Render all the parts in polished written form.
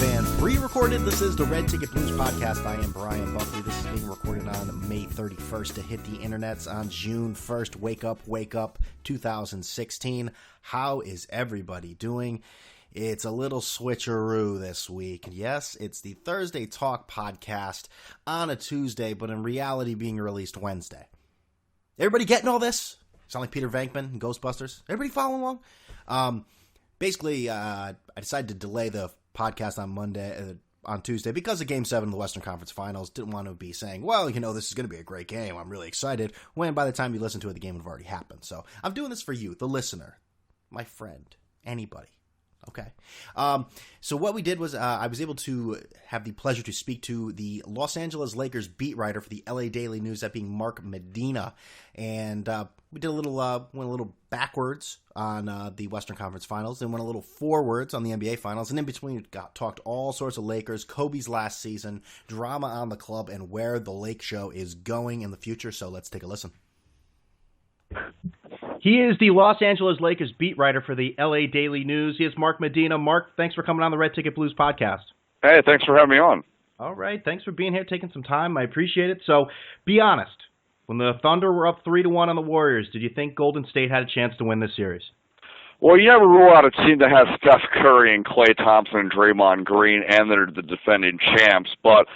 and pre-recorded. This is the Red Ticket Blues podcast. I am Brian Buckley. This is being recorded on May 31st to hit the internets on June 1st. Wake up, 2016. How is everybody doing? It's a little switcheroo this week. Yes, it's the Thursday Talk podcast on a Tuesday, but in reality being released Wednesday. Everybody getting all this? Sound like Peter Venkman in Ghostbusters? Everybody following along? Basically, I decided to delay the podcast on Tuesday because of Game 7 of the Western Conference Finals. Didn't want to be saying, well, this is going to be a great game. I'm really excited. When by the time you listen to it, the game would have already happened. So I'm doing this for you, the listener, my friend, anybody. Okay. So what we did was I was able to have the pleasure to speak to the Los Angeles Lakers beat writer for the LA Daily News, that being Mark Medina. And we did went a little backwards on the Western Conference Finals, then went a little forwards on the NBA Finals. And in between, we talked all sorts of Lakers, Kobe's last season, drama on the club, and where the Lake Show is going in the future. So let's take a listen. He is the Los Angeles Lakers beat writer for the LA Daily News. He is Mark Medina. Mark, thanks for coming on the Red Ticket Blues podcast. Hey, thanks for having me on. All right, thanks for being here, taking some time. I appreciate it. So, be honest. When the Thunder were up 3-1 on the Warriors, did you think Golden State had a chance to win this series? Well, you never rule out a team that has Steph Curry and Klay Thompson and Draymond Green, and they're the defending champs, but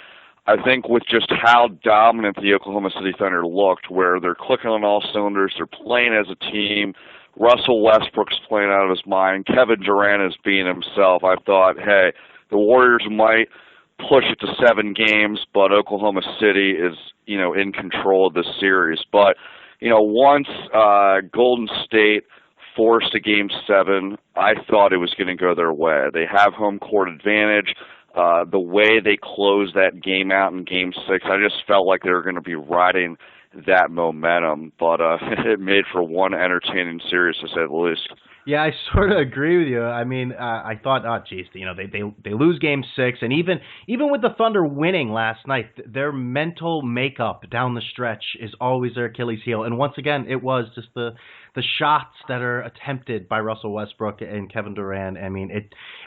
I think with just how dominant the Oklahoma City Thunder looked, where they're clicking on all cylinders, they're playing as a team, Russell Westbrook's playing out of his mind, Kevin Durant is being himself, I thought, hey, the Warriors might push it to 7 games, but Oklahoma City is, in control of this series. But, once Golden State forced a Game 7, I thought it was going to go their way. They have home court advantage. The way they closed that game out in Game 6, I just felt like they were going to be riding that momentum, but it made for one entertaining series, to say the least. Yeah, I sort of agree with you. I mean, I thought, they lose Game 6, and even with the Thunder winning last night, their mental makeup down the stretch is always their Achilles heel. And once again, it was just the shots that are attempted by Russell Westbrook and Kevin Durant. I mean,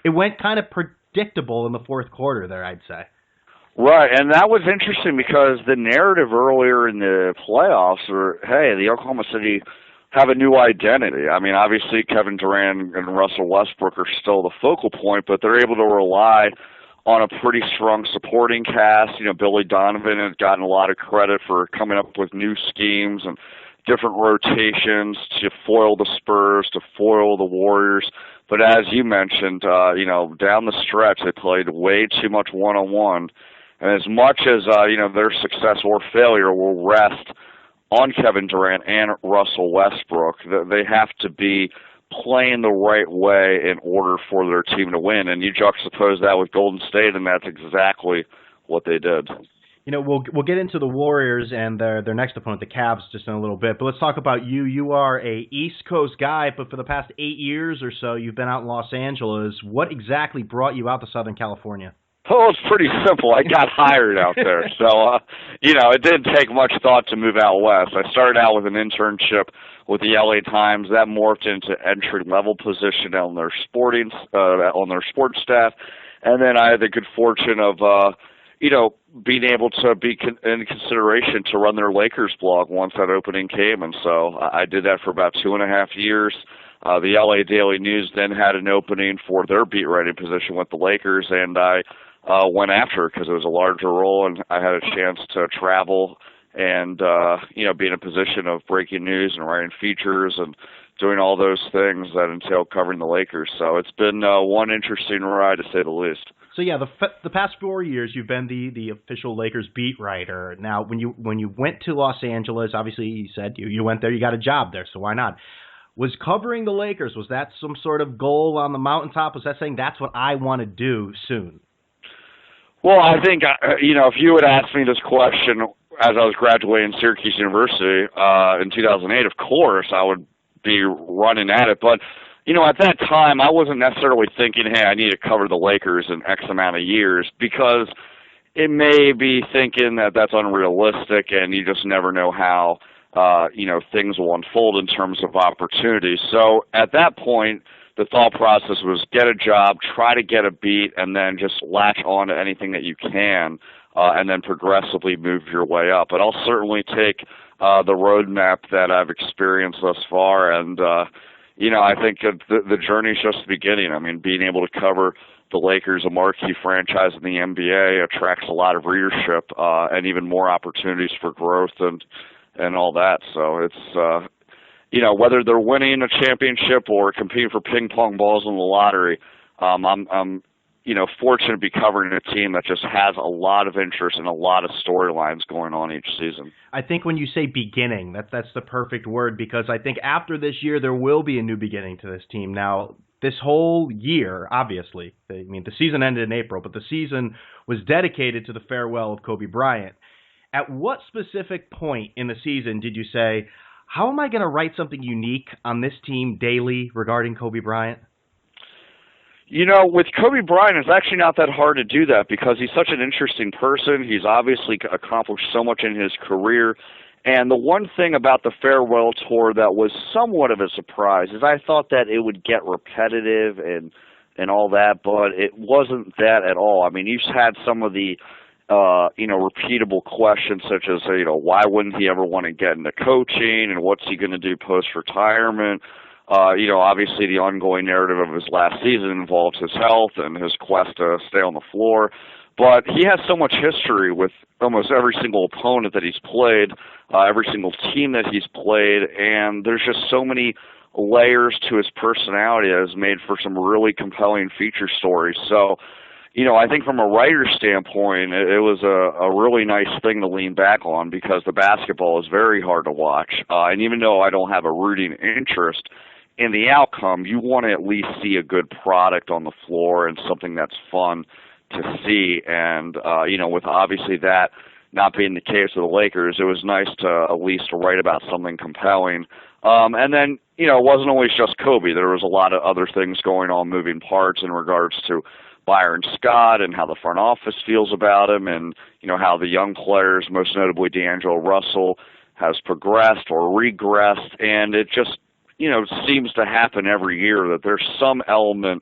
it went kind of predictable in the fourth quarter there, I'd say. Right, and that was interesting because the narrative earlier in the playoffs were, hey, the Oklahoma City have a new identity. I mean, obviously Kevin Durant and Russell Westbrook are still the focal point, but they're able to rely on a pretty strong supporting cast. Billy Donovan has gotten a lot of credit for coming up with new schemes and different rotations to foil the Spurs, to foil the Warriors. But as you mentioned, down the stretch, they played way too much one-on-one. And as much as, their success or failure will rest on Kevin Durant and Russell Westbrook, they have to be playing the right way in order for their team to win. And you juxtapose that with Golden State, and that's exactly what they did. We'll get into the Warriors and their next opponent, the Cavs, just in a little bit. But let's talk about you. You are a East Coast guy, but for the past 8 years or so, you've been out in Los Angeles. What exactly brought you out to Southern California? Oh, it's pretty simple. I got hired out there. So, it didn't take much thought to move out west. I started out with an internship with the LA Times. That morphed into entry-level position on their sports staff. And then I had the good fortune of, being able to be in consideration to run their Lakers blog once that opening came. And so I did that for about 2.5 years. The LA Daily News then had an opening for their beat writing position with the Lakers, and I went after it because it was a larger role, and I had a chance to travel and, be in a position of breaking news and writing features and doing all those things that entail covering the Lakers. So it's been one interesting ride, to say the least. So yeah, the past 4 years you've been the official Lakers beat writer. Now, when you went to Los Angeles, obviously you said you went there, you got a job there, so why not? Was covering the Lakers, was that some sort of goal on the mountaintop? Was that saying that's what I want to do soon? Well, I think, if you had asked me this question as I was graduating Syracuse University in 2008, of course I would be running at it. But, at that time I wasn't necessarily thinking, hey, I need to cover the Lakers in X amount of years, because it may be thinking that that's unrealistic and you just never know how things will unfold in terms of opportunities. So at that point, the thought process was get a job, try to get a beat, and then just latch on to anything that you can, and then progressively move your way up. But I'll certainly take the roadmap that I've experienced thus far, and I think the journey's just the beginning. I mean, being able to cover the Lakers, a marquee franchise in the NBA, attracts a lot of readership and even more opportunities for growth and all that. So it's whether they're winning a championship or competing for ping pong balls in the lottery, I'm fortunate to be covering a team that just has a lot of interest and a lot of storylines going on each season. I think when you say beginning, that's the perfect word, because I think after this year there will be a new beginning to this team. Now, this whole year, obviously, I mean, the season ended in April, but the season was dedicated to the farewell of Kobe Bryant. At what specific point in the season did you say, how am I going to write something unique on this team daily regarding Kobe Bryant? With Kobe Bryant, it's actually not that hard to do that because he's such an interesting person. He's obviously accomplished so much in his career. And the one thing about the farewell tour that was somewhat of a surprise is I thought that it would get repetitive and all that, but it wasn't that at all. I mean, you've had some of the repeatable questions such as, why wouldn't he ever want to get into coaching and what's he going to do post-retirement? Obviously the ongoing narrative of his last season involves his health and his quest to stay on the floor. But he has so much history with almost every single opponent that he's played, every single team that he's played, and there's just so many layers to his personality that has made for some really compelling feature stories. So, I think from a writer's standpoint, it was a really nice thing to lean back on because the basketball is very hard to watch. And even though I don't have a rooting interest in the outcome, you want to at least see a good product on the floor and something that's fun to see. And, with obviously that not being the case with the Lakers, it was nice to at least write about something compelling. And then, it wasn't always just Kobe. There was a lot of other things going on, moving parts in regards to Byron Scott and how the front office feels about him and, how the young players, most notably D'Angelo Russell, has progressed or regressed. And it just, seems to happen every year that there's some element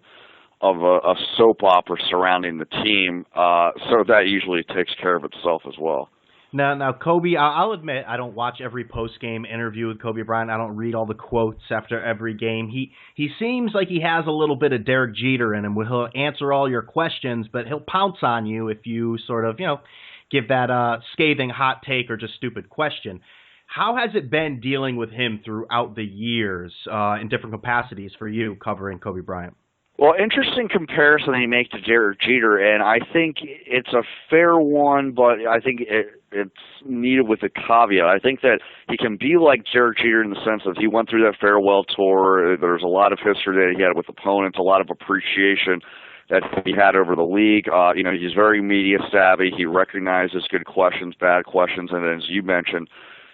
of a soap opera surrounding the team. So that usually takes care of itself as well. Now, Kobe, I'll admit I don't watch every post-game interview with Kobe Bryant. I don't read all the quotes after every game. He seems like he has a little bit of Derek Jeter in him. He'll answer all your questions, but he'll pounce on you if you sort of, give that scathing hot take or just stupid question. How has it been dealing with him throughout the years in different capacities for you covering Kobe Bryant? Well, interesting comparison that you make to Derek Jeter, and I think it's a fair one, but I think it's needed with a caveat. I think that he can be like Derek Jeter in the sense that he went through that farewell tour. There's a lot of history that he had with opponents, a lot of appreciation that he had over the league. He's very media savvy. He recognizes good questions, bad questions, and then, as you mentioned,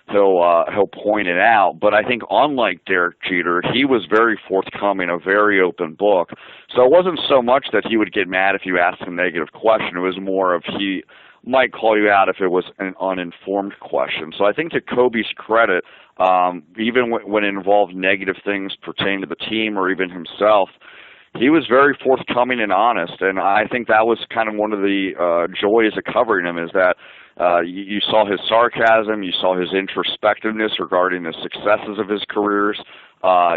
he'll point it out. But I think unlike Derek Jeter, he was very forthcoming, a very open book. So it wasn't so much that he would get mad if you asked him a negative question. It was more of he might call you out if it was an uninformed question. So I think to Kobe's credit, even when it involved negative things pertaining to the team or even himself, he was very forthcoming and honest. And I think that was kind of one of the joys of covering him is that you saw his sarcasm, you saw his introspectiveness regarding the successes of his careers.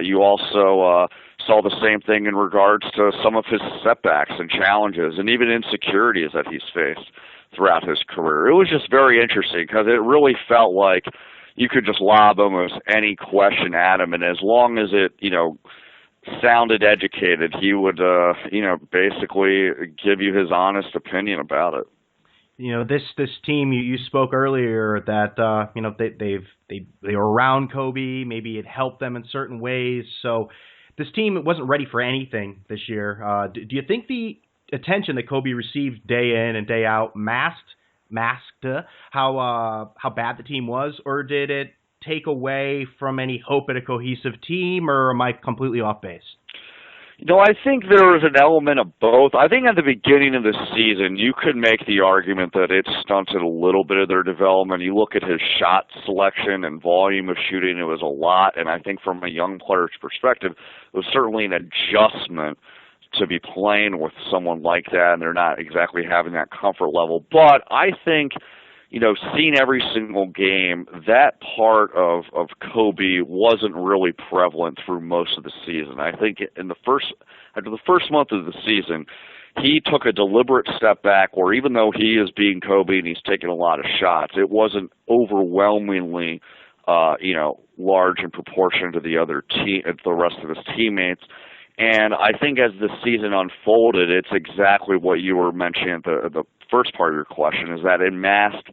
You also saw the same thing in regards to some of his setbacks and challenges and even insecurities that he's faced throughout his career. It was just very interesting because it really felt like you could just lob almost any question at him, and as long as it, sounded educated, he would, basically give you his honest opinion about it. This team, you spoke earlier that they were around Kobe. Maybe it helped them in certain ways. So this team wasn't ready for anything this year. Do you think the attention that Kobe received day in and day out masked how bad the team was, or did it take away from any hope at a cohesive team, or am I completely off base? I think there was an element of both. I think at the beginning of the season, you could make the argument that it stunted a little bit of their development. You look at his shot selection and volume of shooting, it was a lot. And I think from a young player's perspective, it was certainly an adjustment to be playing with someone like that, and they're not exactly having that comfort level. But I think, seeing every single game, that part of Kobe wasn't really prevalent through most of the season. I think after the first month of the season, he took a deliberate step back where even though he is being Kobe and he's taking a lot of shots, it wasn't overwhelmingly, large in proportion to the rest of his teammates. And I think as the season unfolded, it's exactly what you were mentioning at the first part of your question, is that it masked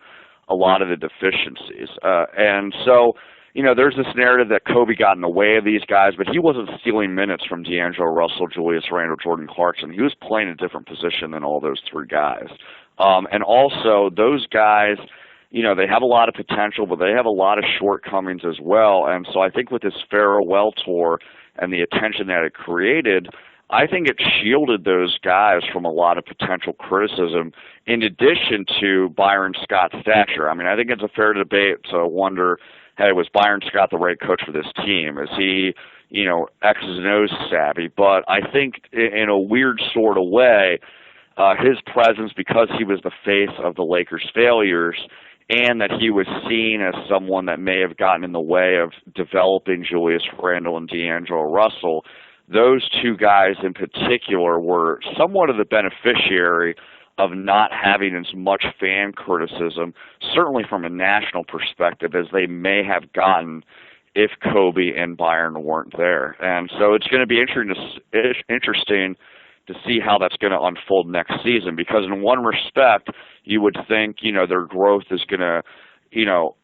a lot of the deficiencies. And so, there's this narrative that Kobe got in the way of these guys, but he wasn't stealing minutes from D'Angelo Russell, Julius Randle, Jordan Clarkson. He was playing a different position than all those three guys. And also, those guys, they have a lot of potential, but they have a lot of shortcomings as well. And so I think with this farewell tour and the attention that it created, I think it shielded those guys from a lot of potential criticism, in addition to Byron Scott's stature. I mean, I think it's a fair debate to wonder, hey, was Byron Scott the right coach for this team? Is he, X's and O's savvy? But I think in a weird sort of way, his presence, because he was the face of the Lakers' failures, and that he was seen as someone that may have gotten in the way of developing Julius Randle and D'Angelo Russell, those two guys in particular were somewhat of the beneficiary of not having as much fan criticism, certainly from a national perspective, as they may have gotten if Kobe and Byron weren't there. And so it's going to be interesting to see how that's going to unfold next season, because in one respect, you would think, their growth is going to,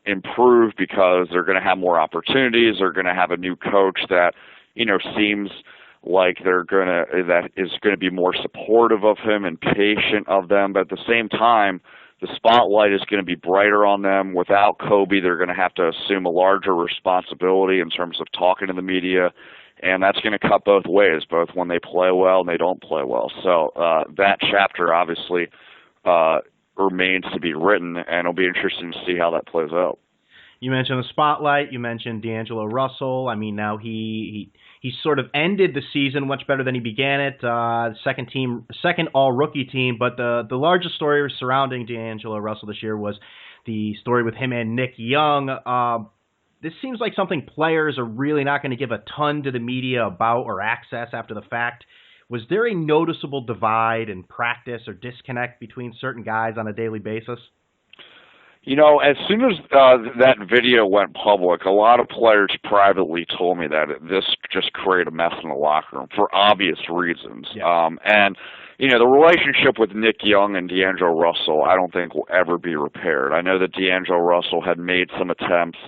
improve because they're going to have more opportunities. They're going to have a new coach that, seems like that is going to be more supportive of him and patient of them. But at the same time, the spotlight is going to be brighter on them. Without Kobe, they're going to have to assume a larger responsibility in terms of talking to the media. And that's going to cut both ways, both when they play well and they don't play well. So that chapter obviously remains to be written, and it'll be interesting to see how that plays out. You mentioned the spotlight. You mentioned D'Angelo Russell. I mean, now he sort of ended the season much better than he began it. Second all-rookie team. But the largest story surrounding D'Angelo Russell this year was the story with him and Nick Young. This seems like something players are really not going to give a ton to the media about or access after the fact. Was there a noticeable divide in practice or disconnect between certain guys on a daily basis? As soon as that video went public, a lot of players privately told me that this just created a mess in the locker room for obvious reasons. Yeah. And the relationship with Nick Young and D'Angelo Russell, I don't think will ever be repaired. I know that D'Angelo Russell had made some attempts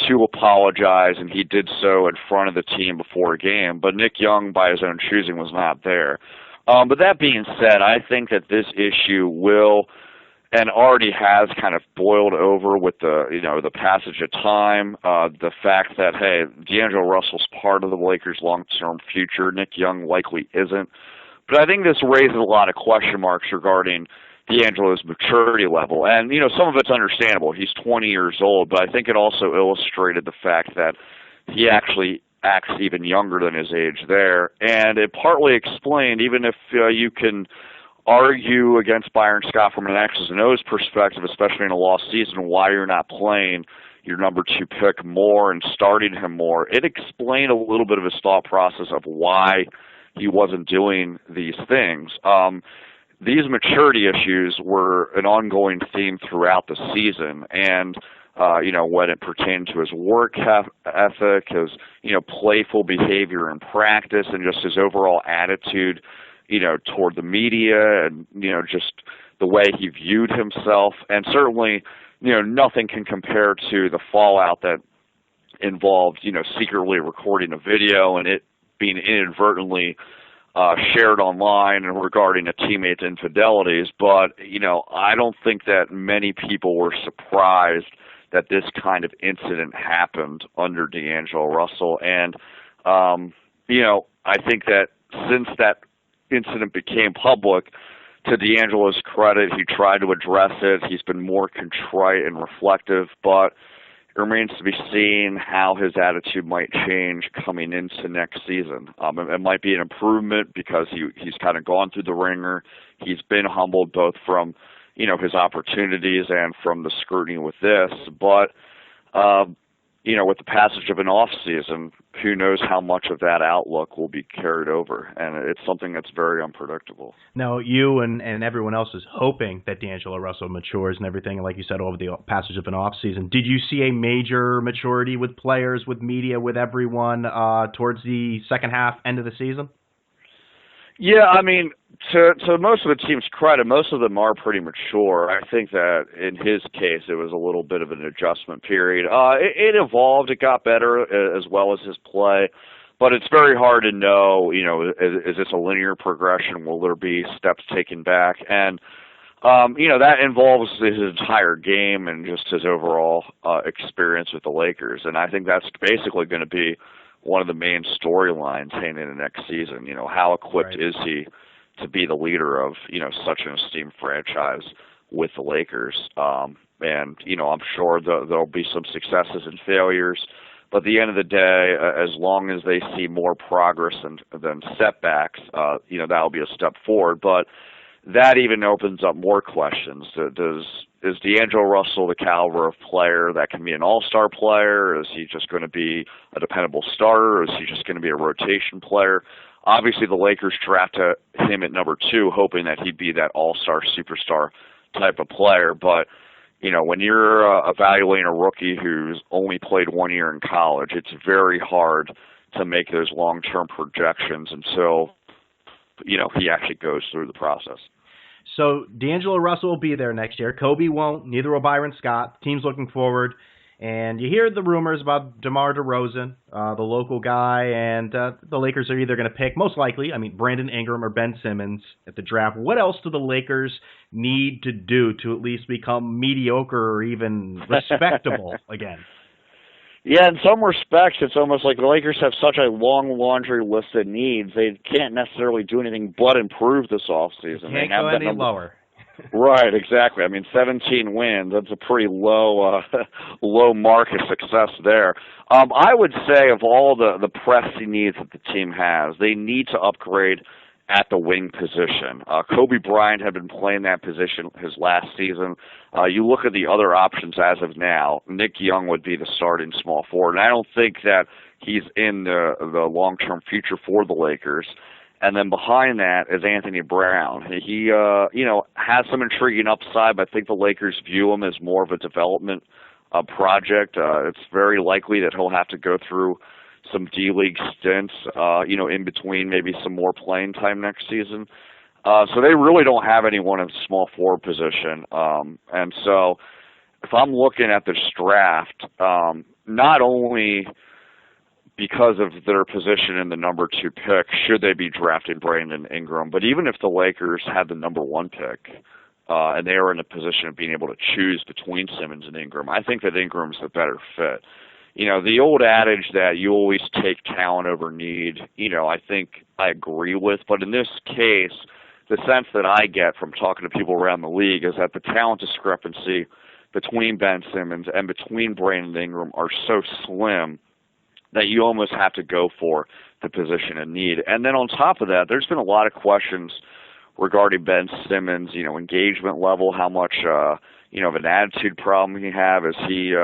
to apologize, and he did so in front of the team before a game, but Nick Young, by his own choosing, was not there. But that being said, I think that this issue will, and already has, kind of boiled over with the passage of time, the fact that, hey, D'Angelo Russell's part of the Lakers' long-term future. Nick Young likely isn't. But I think this raises a lot of question marks regarding D'Angelo's maturity level. And, some of it's understandable. He's 20 years old, but I think it also illustrated the fact that he actually acts even younger than his age there. And it partly explained, even if you can argue against Byron Scott from an X's and O's perspective, especially in a lost season, why you're not playing your number 2 pick more and starting him more. It explained a little bit of his thought process of why he wasn't doing these things. These maturity issues were an ongoing theme throughout the season, and when it pertained to his work ethic, his playful behavior in practice, and just his overall attitude toward the media, and just the way he viewed himself. And certainly nothing can compare to the fallout that involved secretly recording a video and it being inadvertently shared online and regarding a teammate's infidelities. But, I don't think that many people were surprised that this kind of incident happened under D'Angelo Russell. And, I think that since that incident became public, to D'Angelo's credit, he tried to address it. He's been more contrite and reflective, but it remains to be seen how his attitude might change coming into next season. It might be an improvement because he's kind of gone through the ringer. He's been humbled both from, his opportunities and from the scrutiny with this. But, with the passage of an off season, who knows how much of that outlook will be carried over. And it's something that's very unpredictable. Now, you and everyone else is hoping that D'Angelo Russell matures and everything, and like you said, over the passage of an off season. Did you see a major maturity with players, with media, with everyone towards the second half, end of the season? Yeah, I mean, to most of the team's credit, most of them are pretty mature. I think that in his case, it was a little bit of an adjustment period. It evolved, it got better as well as his play, but it's very hard to know, is this a linear progression? Will there be steps taken back? And, that involves his entire game and just his overall experience with the Lakers. And I think that's basically going to be one of the main storylines heading into next season. How equipped is he to be the leader of, such an esteemed franchise with the Lakers? And, I'm sure there'll be some successes and failures, but at the end of the day, as long as they see more progress than setbacks, that'll be a step forward. But that even opens up more questions. Is D'Angelo Russell the caliber of player that can be an all-star player? Is he just going to be a dependable starter? Or is he just going to be a rotation player? Obviously, the Lakers drafted him at number 2, hoping that he'd be that all-star superstar type of player. But, when you're evaluating a rookie who's only played 1 year in college, it's very hard to make those long-term projections until, he actually goes through the process. So D'Angelo Russell will be there next year. Kobe won't. Neither will Byron Scott. The team's looking forward. And you hear the rumors about DeMar DeRozan, the local guy, and the Lakers are either going to pick, most likely, Brandon Ingram or Ben Simmons at the draft. What else do the Lakers need to do to at least become mediocre or even respectable again? Yeah, in some respects, it's almost like the Lakers have such a long laundry list of needs. They can't necessarily do anything but improve this offseason. Can't go any lower. Right, exactly. 17 wins, that's a pretty low mark of success there. I would say of all the pressing needs that the team has, they need to upgrade at the wing position. Kobe Bryant had been playing that position his last season. You look at the other options as of now, Nick Young would be the starting small forward, and I don't think that he's in the long-term future for the Lakers. And then behind that is Anthony Brown. He, has some intriguing upside, but I think the Lakers view him as more of a development project. It's very likely that he'll have to go through some D-League stints, in between maybe some more playing time next season. So they really don't have anyone in the small forward position. And so if I'm looking at this draft, not only because of their position in the number 2 pick, should they be drafting Brandon Ingram, but even if the Lakers had the number 1 pick, and they are in a position of being able to choose between Simmons and Ingram, I think that Ingram's the better fit. The old adage that you always take talent over need, I think I agree with. But in this case, the sense that I get from talking to people around the league is that the talent discrepancy between Ben Simmons and between Brandon Ingram are so slim that you almost have to go for the position in need. And then on top of that, there's been a lot of questions regarding Ben Simmons, engagement level, how much, of an attitude problem he have. Is he,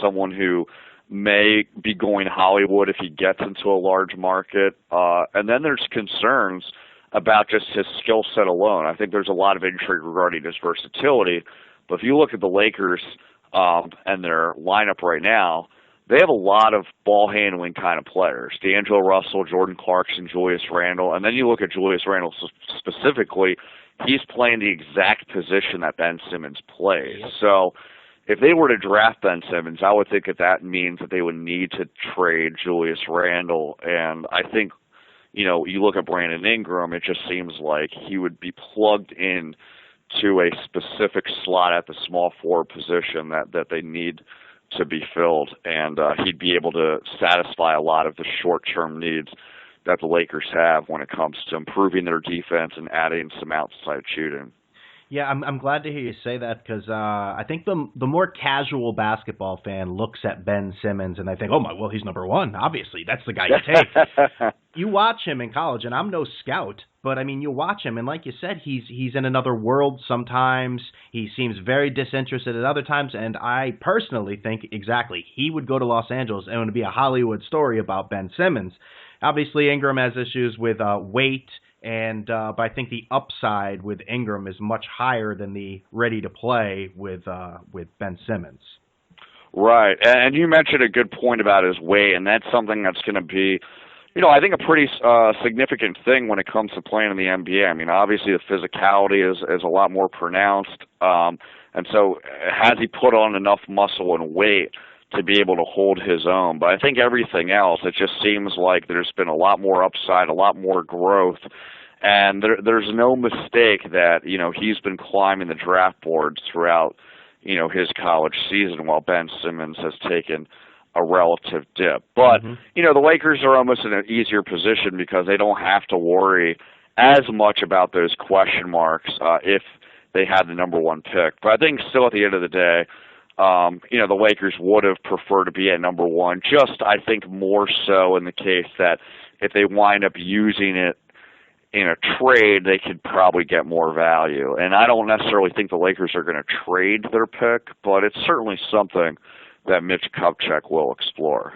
someone who may be going Hollywood if he gets into a large market? And then there's concerns about just his skill set alone. I think there's a lot of intrigue regarding his versatility. But if you look at the Lakers and their lineup right now, they have a lot of ball-handling kind of players. D'Angelo Russell, Jordan Clarkson, Julius Randle. And then you look at Julius Randle specifically, he's playing the exact position that Ben Simmons plays. So if they were to draft Ben Simmons, I would think that means that they would need to trade Julius Randle. And I think, you look at Brandon Ingram, it just seems like he would be plugged in to a specific slot at the small forward position that they need to be filled, and he'd be able to satisfy a lot of the short-term needs that the Lakers have when it comes to improving their defense and adding some outside shooting. Yeah, I'm glad to hear you say that because I think the more casual basketball fan looks at Ben Simmons and they think, oh my, well, he's number one. Obviously, that's the guy you take. You watch him in college, and I'm no scout, but I mean, you watch him, and like you said, he's in another world sometimes. He seems very disinterested at other times, and I personally think exactly he would go to Los Angeles and it would be a Hollywood story about Ben Simmons. Obviously, Ingram has issues with weight. But I think the upside with Ingram is much higher than the ready to play with Ben Simmons. Right, and you mentioned a good point about his weight, and that's something that's going to be, I think a pretty significant thing when it comes to playing in the NBA. I mean, obviously the physicality is a lot more pronounced, and so has he put on enough muscle and weight to be able to hold his own? But I think everything else, it just seems like there's been a lot more upside, a lot more growth, and there's no mistake that, he's been climbing the draft boards throughout, his college season while Ben Simmons has taken a relative dip. But, the Lakers are almost in an easier position because they don't have to worry as much about those question marks if they had the number one pick. But I think still at the end of the day, the Lakers would have preferred to be at number one, just I think more so in the case that if they wind up using it in a trade, they could probably get more value. And I don't necessarily think the Lakers are going to trade their pick, but it's certainly something that Mitch Kupchak will explore.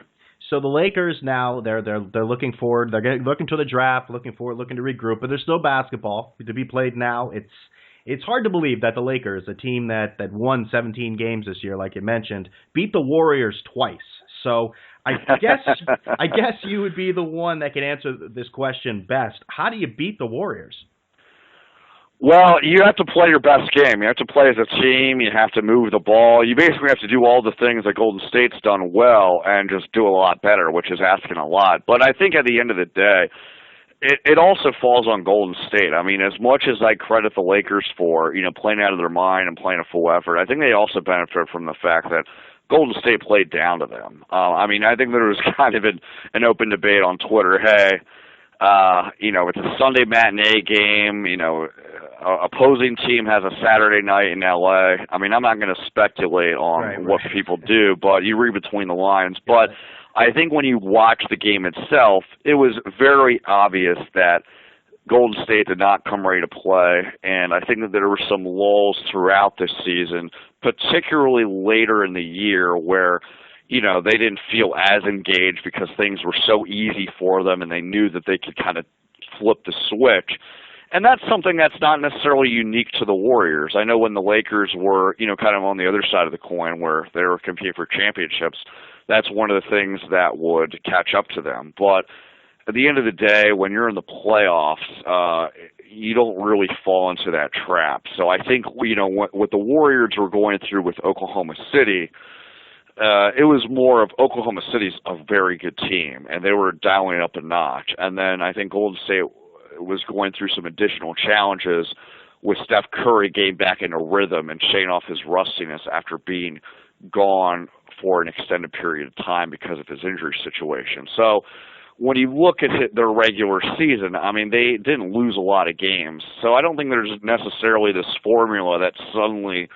So the Lakers now, they're looking forward. They're looking to the draft, looking to regroup, but there's still basketball to be played now. It's hard to believe that the Lakers, a team that won 17 games this year, like you mentioned, beat the Warriors twice. So I guess you would be the one that can answer this question best. How do you beat the Warriors? Well, you have to play your best game. You have to play as a team. You have to move the ball. You basically have to do all the things that Golden State's done well and just do a lot better, which is asking a lot. But I think at the end of the day, it also falls on Golden State. I mean, as much as I credit the Lakers for, playing out of their mind and playing a full effort, I think they also benefit from the fact that Golden State played down to them. I think there was kind of an open debate on Twitter. Hey, it's a Sunday matinee game. Opposing team has a Saturday night in L.A. I mean, I'm not going to speculate on what people do, but you read between the lines. But I think when you watch the game itself, it was very obvious that Golden State did not come ready to play, and I think that there were some lulls throughout this season, particularly later in the year where, they didn't feel as engaged because things were so easy for them and they knew that they could kind of flip the switch. And that's something that's not necessarily unique to the Warriors. I know when the Lakers were, kind of on the other side of the coin where they were competing for championships, that's one of the things that would catch up to them. But at the end of the day, when you're in the playoffs, you don't really fall into that trap. So I think, what the Warriors were going through with Oklahoma City, it was more of Oklahoma City's a very good team, and they were dialing up a notch. And then I think Golden State was going through some additional challenges with Steph Curry getting back into rhythm and shaying off his rustiness after being gone for an extended period of time because of his injury situation. So when you look at their regular season, I mean, they didn't lose a lot of games. So I don't think there's necessarily this formula that suddenly,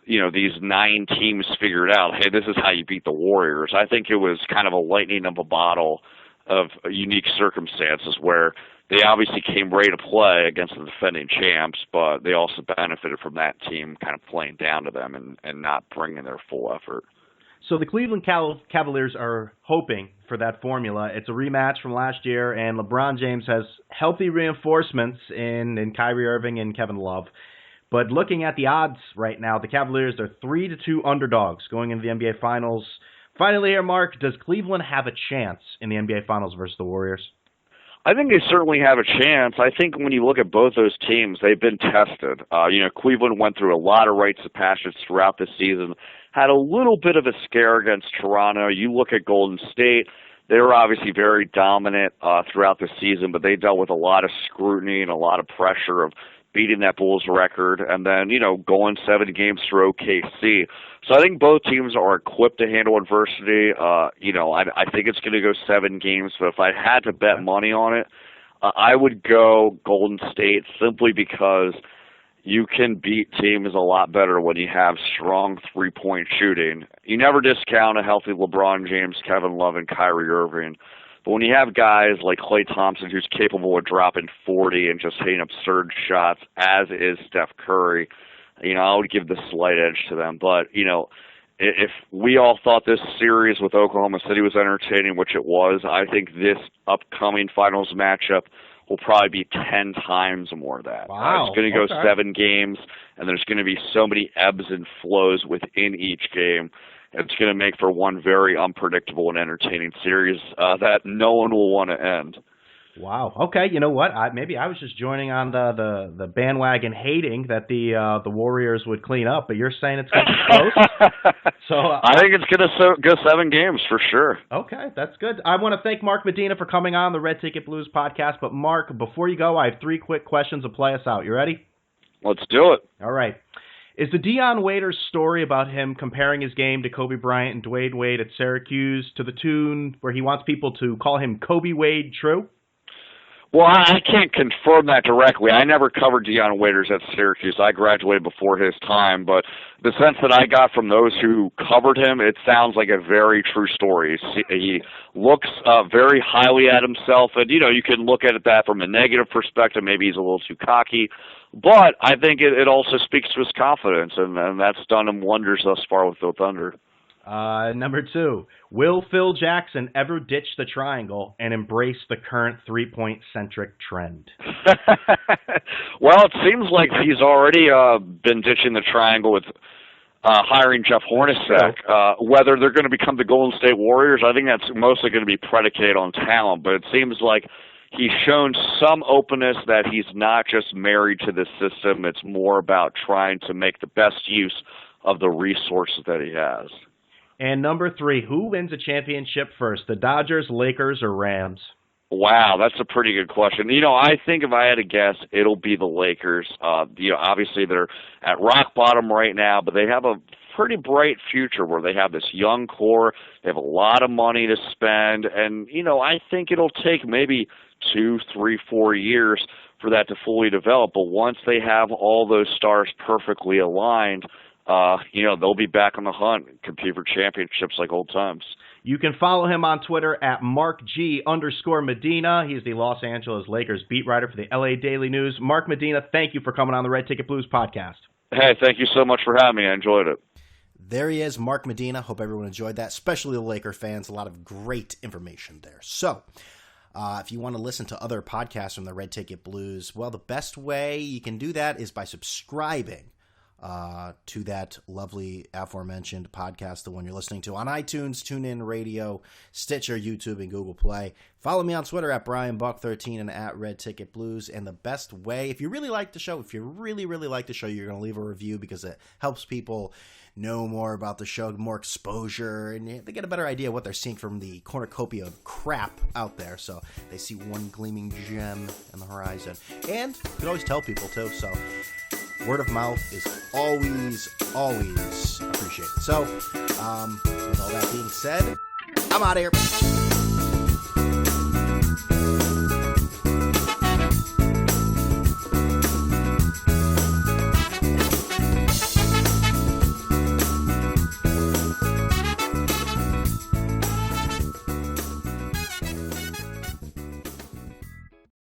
these 9 teams figured out, hey, this is how you beat the Warriors. I think it was kind of a lightning of a bottle of unique circumstances where they obviously came ready to play against the defending champs, but they also benefited from that team kind of playing down to them and not bringing their full effort. So the Cleveland Cavaliers are hoping for that formula. It's a rematch from last year, and LeBron James has healthy reinforcements in Kyrie Irving and Kevin Love. But looking at the odds right now, the Cavaliers are 3-2 underdogs going into the NBA Finals. Finally here, Mark, does Cleveland have a chance in the NBA Finals versus the Warriors? I think they certainly have a chance. I think when you look at both those teams, they've been tested. Cleveland went through a lot of rites of passage throughout the season, had a little bit of a scare against Toronto. You look at Golden State, they were obviously very dominant throughout the season, but they dealt with a lot of scrutiny and a lot of pressure of beating that Bulls record, and then, going 7 games through OKC. So I think both teams are equipped to handle adversity. I think it's going to go 7 games, but if I had to bet money on it, I would go Golden State simply because you can beat teams a lot better when you have strong three-point shooting. You never discount a healthy LeBron James, Kevin Love, and Kyrie Irving. But when you have guys like Klay Thompson, who's capable of dropping 40 and just hitting absurd shots, as is Steph Curry, I would give the slight edge to them. But, if we all thought this series with Oklahoma City was entertaining, which it was, I think this upcoming finals matchup will probably be 10 times more of that. Wow. It's going to go 7 games, and there's going to be so many ebbs and flows within each game. It's going to make for one very unpredictable and entertaining series that no one will want to end. Wow. Okay. You know what? Maybe I was just joining on the bandwagon, hating that the Warriors would clean up, but you're saying it's going to be close. So I think it's going to go 7 games for sure. Okay, that's good. I want to thank Mark Medina for coming on the Red Ticket Blues podcast. But Mark, before you go, I have 3 quick questions to play us out. You ready? Let's do it. All right. Is the Dion Waiters story about him comparing his game to Kobe Bryant and Dwayne Wade at Syracuse to the tune where he wants people to call him Kobe Wade true? Well, I can't confirm that directly. I never covered Dion Waiters at Syracuse. I graduated before his time, but the sense that I got from those who covered him, it sounds like a very true story. He looks very highly at himself, and, you can look at that from a negative perspective. Maybe he's a little too cocky, but I think it also speaks to his confidence, and that's done him wonders thus far with the Thunder. Number 2, will Phil Jackson ever ditch the triangle and embrace the current 3-point-centric trend? Well, it seems like he's already been ditching the triangle with hiring Jeff Hornacek. Whether they're going to become the Golden State Warriors, I think that's mostly going to be predicated on talent, but it seems like he's shown some openness that he's not just married to the system. It's more about trying to make the best use of the resources that he has. And number 3, who wins a championship first, the Dodgers, Lakers, or Rams? Wow, that's a pretty good question. I think if I had to guess, it'll be the Lakers. Obviously they're at rock bottom right now, but they have a pretty bright future where they have this young core. They have a lot of money to spend, and, I think it'll take maybe 2, 3, 4 years for that to fully develop. But once they have all those stars perfectly aligned, they'll be back on the hunt and compete for championships like old times. You can follow him on Twitter at @MarkG_Medina. He's the Los Angeles Lakers beat writer for the LA Daily News. Mark Medina, thank you for coming on the Red Ticket Blues podcast. Hey, thank you so much for having me. I enjoyed it. There he is, Mark Medina. Hope everyone enjoyed that, especially the Laker fans. A lot of great information there. So, if you want to listen to other podcasts from the Red Ticket Blues, well, the best way you can do that is by subscribing to that lovely aforementioned podcast, the one you're listening to on iTunes, TuneIn Radio, Stitcher, YouTube, and Google Play. Follow me on Twitter at BrianBuck13 and at Red Ticket Blues. And the best way, if you really like the show, you're going to leave a review because it helps people know more about the show, more exposure, and they get a better idea of what they're seeing from the cornucopia of crap out there. So they see one gleaming gem on the horizon. And you can always tell people too, so word of mouth is always appreciated. So, with all that being said, I'm out of here.